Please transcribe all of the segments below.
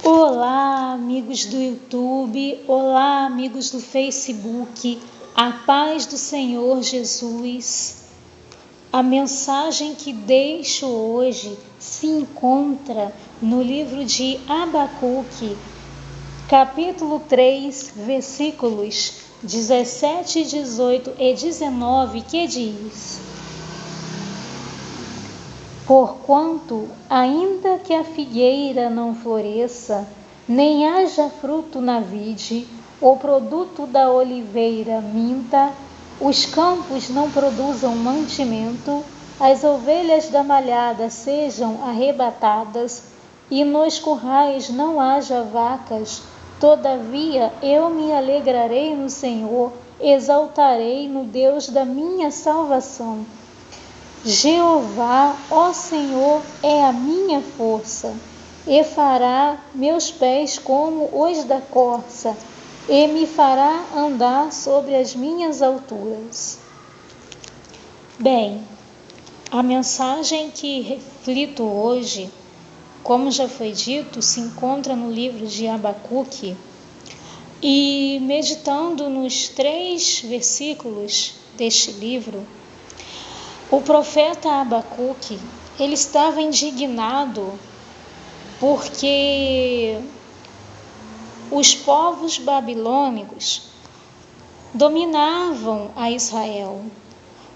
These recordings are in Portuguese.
Olá, amigos do YouTube, olá, amigos do Facebook, a paz do Senhor Jesus. A mensagem que deixo hoje se encontra no livro de Abacuque, capítulo 3, versículos 17, 18 e 19, que diz: Porquanto, ainda que a figueira não floresça, nem haja fruto na vide, o produto da oliveira minta, os campos não produzam mantimento, as ovelhas da malhada sejam arrebatadas, e nos currais não haja vacas, todavia eu me alegrarei no Senhor, exaltarei no Deus da minha salvação. Jeová, ó Senhor, é a minha força, e fará meus pés como os da corça, e me fará andar sobre as minhas alturas. Bem, a mensagem que reflito hoje, como já foi dito, se encontra no livro de Abacuque, e meditando nos 3 versículos deste livro, o profeta Abacuque, ele estava indignado porque os povos babilônicos dominavam a Israel.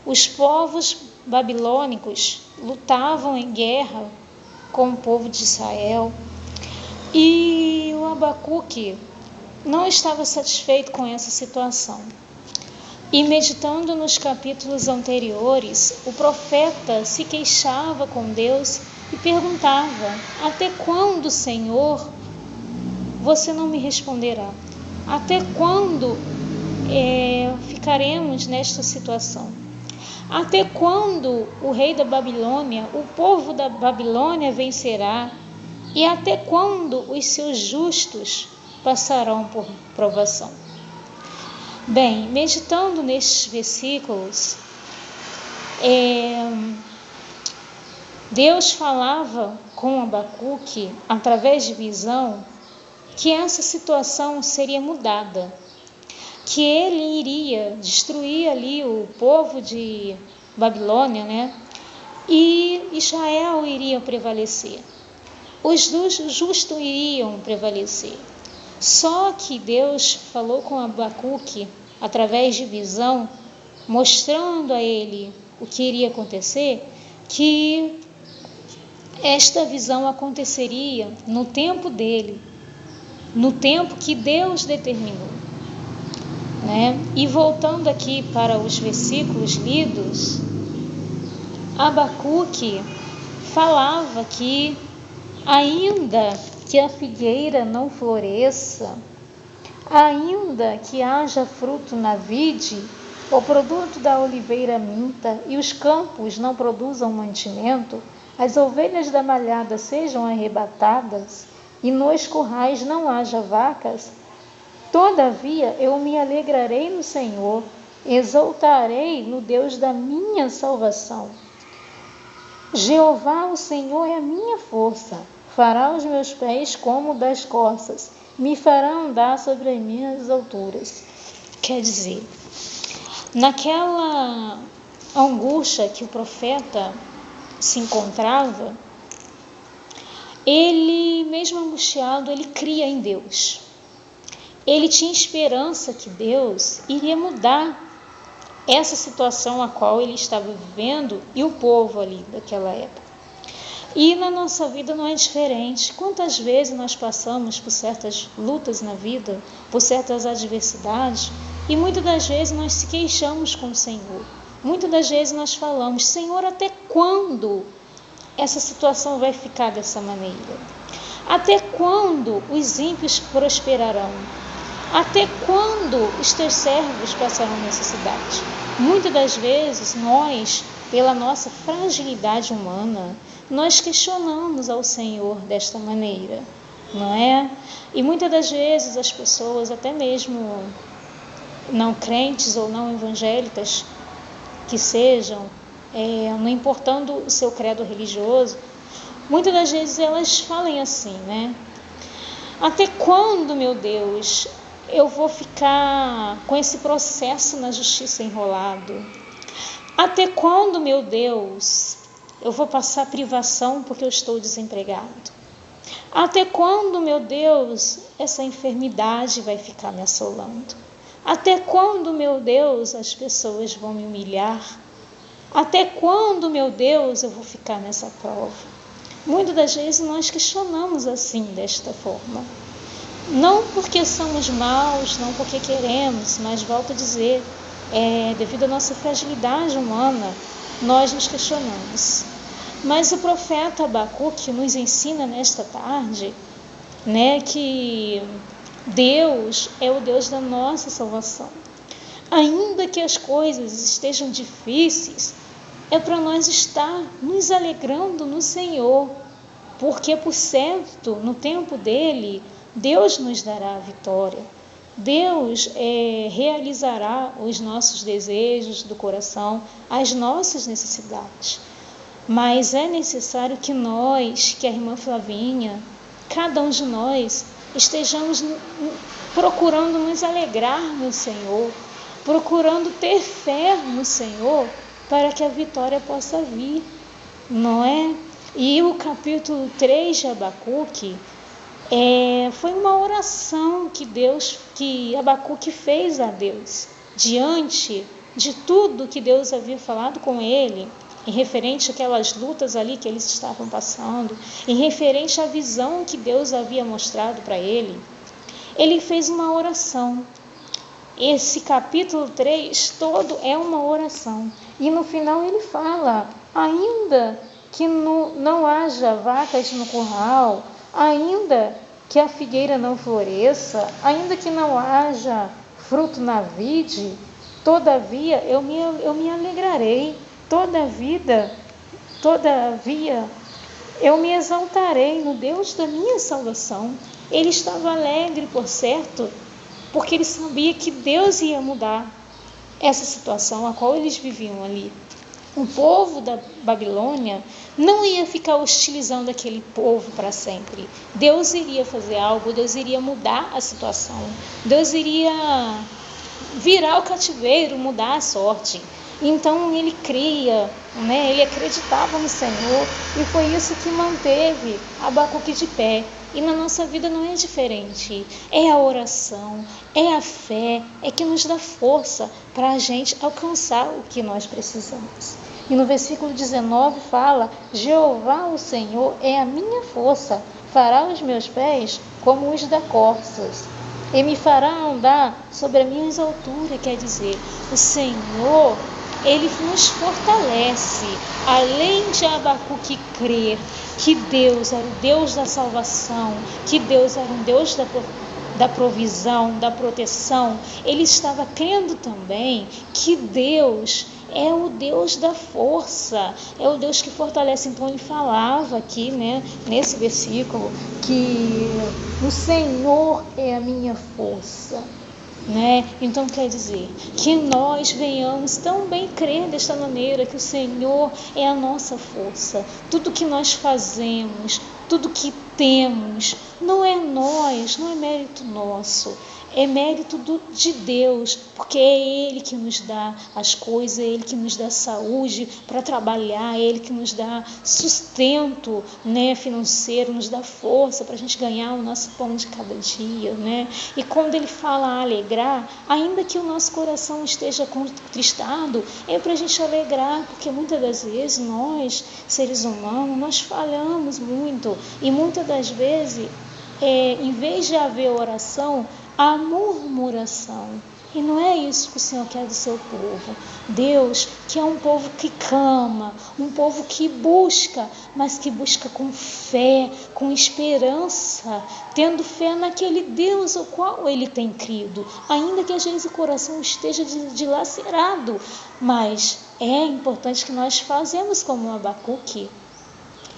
Os povos babilônicos lutavam em guerra com o povo de Israel e o Abacuque não estava satisfeito com essa situação. E meditando nos capítulos anteriores, o profeta se queixava com Deus e perguntava: até quando, Senhor, você não me responderá? Até quando ficaremos nesta situação? Até quando o rei da Babilônia, o povo da Babilônia vencerá? E até quando os seus justos passarão por provação? Bem, meditando nestes versículos, Deus falava com Abacuque, através de visão, que essa situação seria mudada, que ele iria destruir ali o povo de Babilônia, né? E Israel iria prevalecer, os justos iriam prevalecer. Só que Deus falou com Abacuque através de visão, mostrando a ele o que iria acontecer, que esta visão aconteceria no tempo dele, no tempo que Deus determinou, né? E voltando aqui para os versículos lidos, Abacuque falava que ainda que a figueira não floresça, ainda que haja fruto na vide, o produto da oliveira minta, e os campos não produzam mantimento, as ovelhas da malhada sejam arrebatadas, e nos currais não haja vacas, todavia eu me alegrarei no Senhor, exaltarei no Deus da minha salvação. Jeová, o Senhor, é a minha força, fará os meus pés como das corças, me fará andar sobre as minhas alturas. Quer dizer, naquela angústia que o profeta se encontrava, ele, mesmo angustiado, ele cria em Deus. Ele tinha esperança que Deus iria mudar essa situação a qual ele estava vivendo e o povo ali daquela época. E na nossa vida não é diferente. Quantas vezes nós passamos por certas lutas na vida, por certas adversidades, e muitas das vezes nós se queixamos com o Senhor. Muitas das vezes nós falamos: Senhor, até quando essa situação vai ficar dessa maneira? Até quando os ímpios prosperarão? Até quando os teus servos passarão necessidade? Muitas das vezes nós, pela nossa fragilidade humana, nós questionamos ao Senhor desta maneira, não é? E muitas das vezes as pessoas, até mesmo não crentes ou não evangélicas que sejam, não importando o seu credo religioso, muitas das vezes elas falam assim, né? Até quando, meu Deus, eu vou ficar com esse processo na justiça enrolado? Até quando, meu Deus, eu vou passar privação porque eu estou desempregado? Até quando, meu Deus, essa enfermidade vai ficar me assolando? Até quando, meu Deus, as pessoas vão me humilhar? Até quando, meu Deus, eu vou ficar nessa prova? Muitas das vezes nós questionamos assim, desta forma. Não porque somos maus, não porque queremos, mas volto a dizer, devido à nossa fragilidade humana, nós nos questionamos. Mas o profeta Abacuque nos ensina nesta tarde, né, que Deus é o Deus da nossa salvação. Ainda que as coisas estejam difíceis, é para nós estar nos alegrando no Senhor, porque, por certo, no tempo dele, Deus nos dará a vitória. Deus realizará os nossos desejos do coração, as nossas necessidades. Mas é necessário que nós, que a irmã Flavinha, cada um de nós, estejamos procurando nos alegrar no Senhor, procurando ter fé no Senhor, para que a vitória possa vir, não é? E o capítulo 3 de Abacuque foi uma oração que Abacuque fez a Deus, diante de tudo que Deus havia falado com ele, em referente àquelas lutas ali que eles estavam passando, em referente à visão que Deus havia mostrado para ele. Ele fez uma oração. Esse capítulo 3 todo é uma oração. E no final ele fala, ainda que não haja vacas no curral, ainda que a figueira não floresça, ainda que não haja fruto na vide, todavia eu me alegrarei, todavia eu me exaltarei no Deus da minha salvação. Ele estava alegre, por certo, porque ele sabia que Deus ia mudar essa situação a qual eles viviam ali. O povo da Babilônia não ia ficar hostilizando aquele povo para sempre. Deus iria fazer algo, Deus iria mudar a situação. Deus iria virar o cativeiro, mudar a sorte. Então ele cria, né? Ele acreditava no Senhor, e foi isso que manteve Abacuque de pé. E na nossa vida não é diferente. É a oração, é a fé, é que nos dá força para a gente alcançar o que nós precisamos. E no versículo 19 fala, Jeová o Senhor é a minha força, fará os meus pés como os da corças, e me fará andar sobre as minhas alturas. Quer dizer, o Senhor, ele nos fortalece, além de Abacuque crer que Deus era o Deus da salvação, que Deus era um Deus da provisão, da proteção. Ele estava crendo também que Deus é o Deus da força, é o Deus que fortalece. Então ele falava aqui, né, nesse versículo, que o Senhor é a minha força. Né? Então quer dizer que nós venhamos também crer desta maneira, que o Senhor é a nossa força. Tudo que nós fazemos, tudo que temos, não é nós, não é mérito nosso, é mérito de Deus, porque é Ele que nos dá as coisas, é Ele que nos dá saúde para trabalhar, é Ele que nos dá sustento, né, financeiro, nos dá força para a gente ganhar o nosso pão de cada dia, né? E quando Ele fala alegrar, ainda que o nosso coração esteja contristado, é para a gente alegrar, porque muitas das vezes nós, seres humanos, nós falhamos muito, e muitas das vezes, em vez de haver oração, a murmuração. E não é isso que o Senhor quer do seu povo. Deus quer um povo que clama, um povo que busca, mas que busca com fé, com esperança, tendo fé naquele Deus ao qual ele tem crido, ainda que às vezes o coração esteja dilacerado. Mas é importante que nós fazemos como Abacuque,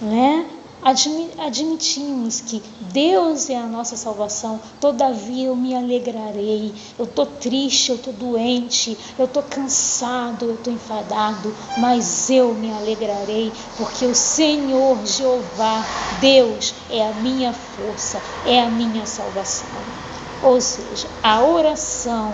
né? admitimos que Deus é a nossa salvação, todavia eu me alegrarei. Eu estou triste, eu estou doente, eu estou cansado, eu estou enfadado, mas eu me alegrarei, porque o Senhor Jeová, Deus, é a minha força, é a minha salvação. Ou seja, a oração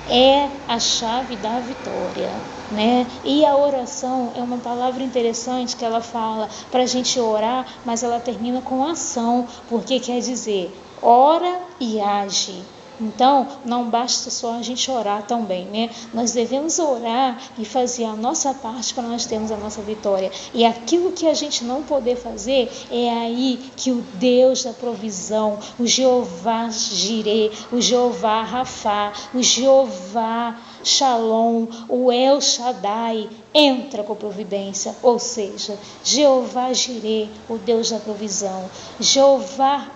é a chave da vitória, né? E a oração é uma palavra interessante que ela fala para a gente orar, mas ela termina com ação, porque quer dizer, ora e age. Então, não basta só a gente orar também, né? Nós devemos orar e fazer a nossa parte para nós termos a nossa vitória. E aquilo que a gente não poder fazer, é aí que o Deus da provisão, o Jeová Jireh, o Jeová Rafá, o Jeová Shalom, o El Shaddai, entra com providência. Ou seja, Jeová Jireh, o Deus da provisão, Jeová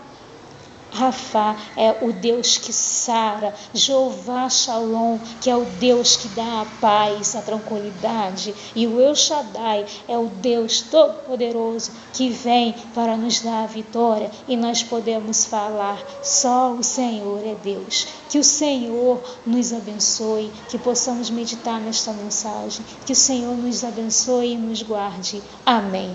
Rafá é o Deus que sara, Jeová Shalom, que é o Deus que dá a paz, a tranquilidade, e o El Shaddai é o Deus todo-poderoso que vem para nos dar a vitória, e nós podemos falar, só o Senhor é Deus. Que o Senhor nos abençoe, que possamos meditar nesta mensagem, que o Senhor nos abençoe e nos guarde. Amém.